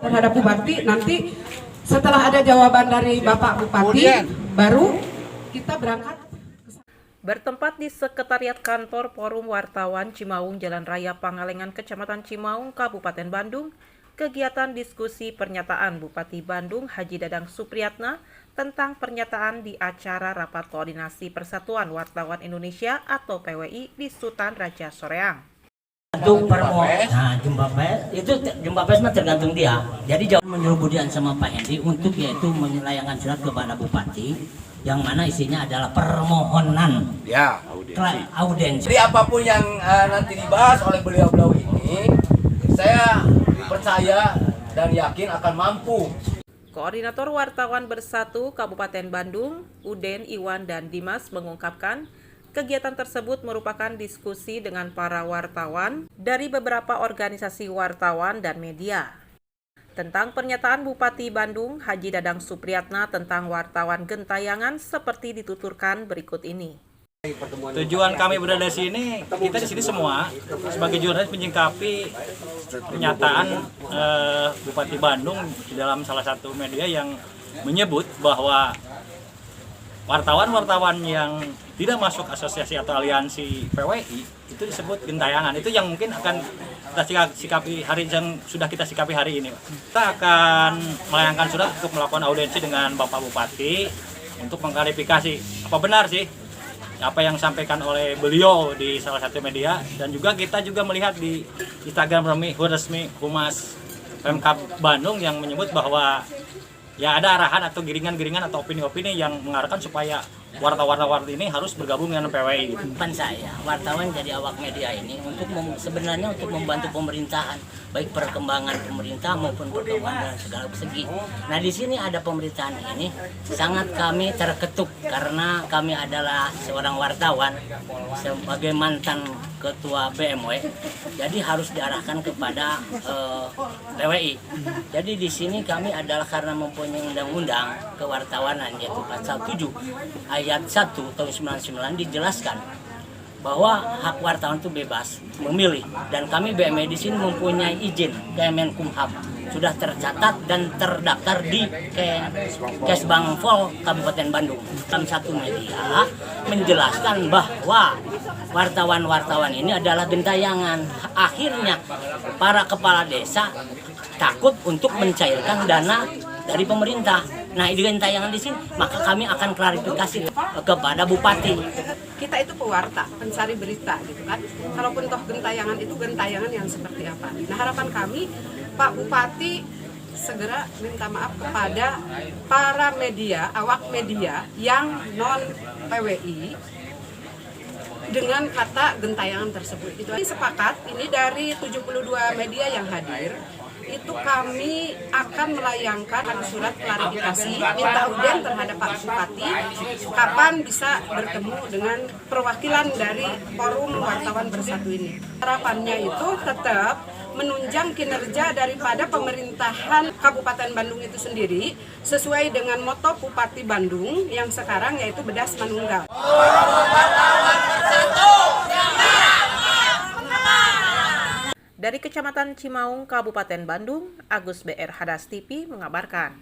terhadap Bupati. Nanti setelah ada jawaban dari Bapak Bupati, baru kita berangkat. Bertempat di Sekretariat Kantor Forum Wartawan Cimaung, Jalan Raya Pangalengan, Kecamatan Cimaung, Kabupaten Bandung, kegiatan diskusi pernyataan Bupati Bandung Haji Dadang Supriyatna tentang pernyataan di acara Rapat Koordinasi Persatuan Wartawan Indonesia atau PWI di Sutan Raja Soreang. Untuk jumpa pers mah tergantung dia. Jadi jauh menyuruh Budian sama Pak Hendy untuk yaitu melayangkan surat kepada Bupati yang mana isinya adalah permohonan audiensi. Jadi apapun yang nanti dibahas oleh beliau-beliau ini, saya percaya dan yakin akan mampu. Koordinator Wartawan Bersatu Kabupaten Bandung, Uden, Iwan, dan Dimas mengungkapkan kegiatan tersebut merupakan diskusi dengan para wartawan dari beberapa organisasi wartawan dan media tentang pernyataan Bupati Bandung Haji Dadang Supriyatna tentang wartawan gentayangan seperti dituturkan berikut ini. Tujuan kami berada di sini, kita di sini semua sebagai jurnalis menyingkapi pernyataan Bupati Bandung di dalam salah satu media yang menyebut bahwa wartawan-wartawan yang tidak masuk asosiasi atau aliansi PWI itu disebut gentayangan. Itu yang mungkin akan kita sikapi hari yang sudah kita sikapi hari ini. Kita akan melayangkan surat untuk melakukan audiensi dengan Bapak Bupati untuk mengklarifikasi apa benar sih apa yang disampaikan oleh beliau di salah satu media, dan juga kita juga melihat di Instagram resmi Humas Pemkab Bandung yang menyebut bahwa ya ada arahan atau giringan-giringan atau opini-opini yang mengarahkan supaya wartawan-wartawan ini harus bergabung dengan PWI. Harapan saya, wartawan jadi awak media ini sebenarnya untuk membantu pemerintahan, baik perkembangan pemerintah maupun perkembangan segala segi. Nah di sini ada pemerintahan ini sangat kami terketuk karena kami adalah seorang wartawan sebagai mantan ketua BMW, jadi harus diarahkan kepada PWI. Jadi di sini kami adalah karena mempunyai undang-undang kewartawanan yaitu pasal 7 ayat 1 tahun 99 dijelaskan bahwa hak wartawan itu bebas memilih, dan kami BME di sini mempunyai izin Kemenkumham, sudah tercatat dan terdaftar di Kesbangpol Kabupaten Bandung. Dalam satu media menjelaskan bahwa wartawan-wartawan ini adalah gentayangan. Akhirnya para kepala desa takut untuk mencairkan dana dari pemerintah. Nah, ini gentayangan di sini, maka kami akan klarifikasi kepada Bupati. Kita itu pewarta, pencari berita gitu kan. Kalaupun toh gentayangan itu gentayangan yang seperti apa. Nah, harapan kami Pak Bupati segera minta maaf kepada para media, awak media yang non PWI dengan kata gentayangan tersebut. Itu sepakat ini dari 72 media yang hadir. Itu kami akan melayangkan surat klarifikasi, minta audien terhadap Pak Bupati, kapan bisa bertemu dengan perwakilan dari Forum Wartawan Bersatu ini. Harapannya itu tetap menunjang kinerja daripada pemerintahan Kabupaten Bandung itu sendiri sesuai dengan moto Bupati Bandung yang sekarang yaitu Bedas Manunggal. Dari Kecamatan Cimaung, Kabupaten Bandung, Agus BR Hadas TV mengabarkan.